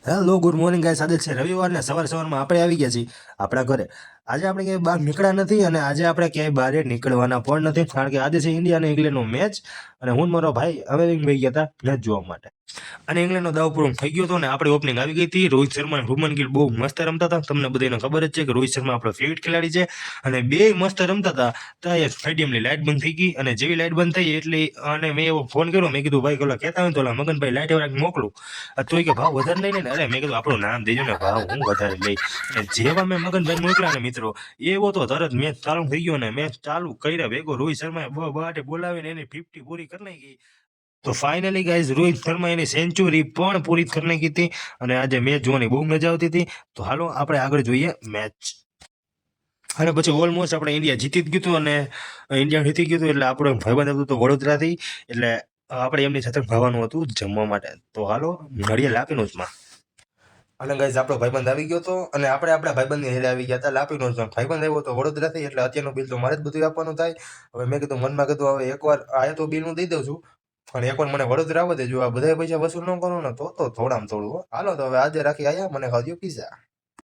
Hello good morning guys, આજે છે રવિવાર ને સવારમાં આપણે આવી ગયા છીએ આપણા ઘરે. આજે આપણે ક્યાંય બહાર નીકળ્યા નથી અને આજે આપણે ક્યાંય બહાર નીકળવાના પણ નથી, કારણ કે આજે છે ઇન્ડિયા અને ઇંગ્લેન્ડનો મેચ. અને હું ને મારો ભાઈ અમે ભાઈ ગયા હતા મેચ જોવા માટે. અને ઇંગ્લેન્ડનો દાવ પૂરો થઈ ગયો હતો ને આપણી ઓપનિંગ આવી ગઈ હતી. રોહિત શર્મા અને શુભમન ગિલ બહુ મસ્ત રમતા હતા. તમને બધાને ખબર જ છે કે રોહિત શર્મા આપણો ફેવરિટ ખેલાડી છે અને બે મસ્ત રમતા હતા. ત્યાં સ્ટેડિયમની લાઇટ બંધ થઈ ગઈ અને જેવી લાઇટ બંધ થઈ એટલે અને મેં એવો ફોન કર્યો, મેં કીધું ભાઈ પેલા કહેતા હોય તો ઓલા મગનભાઈ લાઇટ વાળા મોકલું. તો કે ભાવ વધારે લઈને અરે મેં કીધું આપણું નામ દેજો ને, ભાવ હું વધારે લઈ. અને જેવા મેં મગનભાઈ મોકલ્યા ને મિત્રો, એવો તો તરત મેચ ચાલુ થઈ ગયો ને મેચ ચાલુ કર્યા ભેગો રોહિત શર્માએ બાટે બોલાવીને એની 50 પૂરી કરી નાખી. તો ફાઇનલી ગાઈઝ રોહિત શર્મા એની સેન્ચુરી પણ પૂરી કરી નાખી હતી અને આજે મેચ જોવાની બહુ મજા આવતી હતી. તો હાલો આપણે આગળ જોઈએ મેચ. અને પછી ઓલમોસ્ટ આપણે ઇન્ડિયા જીતી જ ગયું હતું અને ઇન્ડિયા જીતી ગયું હતું એટલે આપણો ભાઈબંધ હતું તો વડોદરાથી, એટલે આપણે એમની સાથે ભાવવાનું હતું જમવા માટે. તો હાલો મળીએ લાપીનોઝમાં. અને ગાઈઝ આપણો ભાઈબંધ આવી ગયો હતો અને આપણે આપણા ભાઈબંધની હેરે આવી ગયા હતા લાપીનોઝમાં. ભાઈબંધ આવ્યો તો વડોદરાથી એટલે અત્યારનું બિલ તો મારે જ બધું આપવાનું થાય. હવે મેં કીધું મનમાં કીધું હવે એકવાર આ તો બિલ હું દઈ દઉં છું, પણ એકવાર મને વડોદરા આવવા દેજો. આ બધા પૈસા વસૂલ ન કરો ને તો થોડામાં થોડું હાલો. તો હવે આજે રાખી આયા મને ખાધ્યો પીઝા.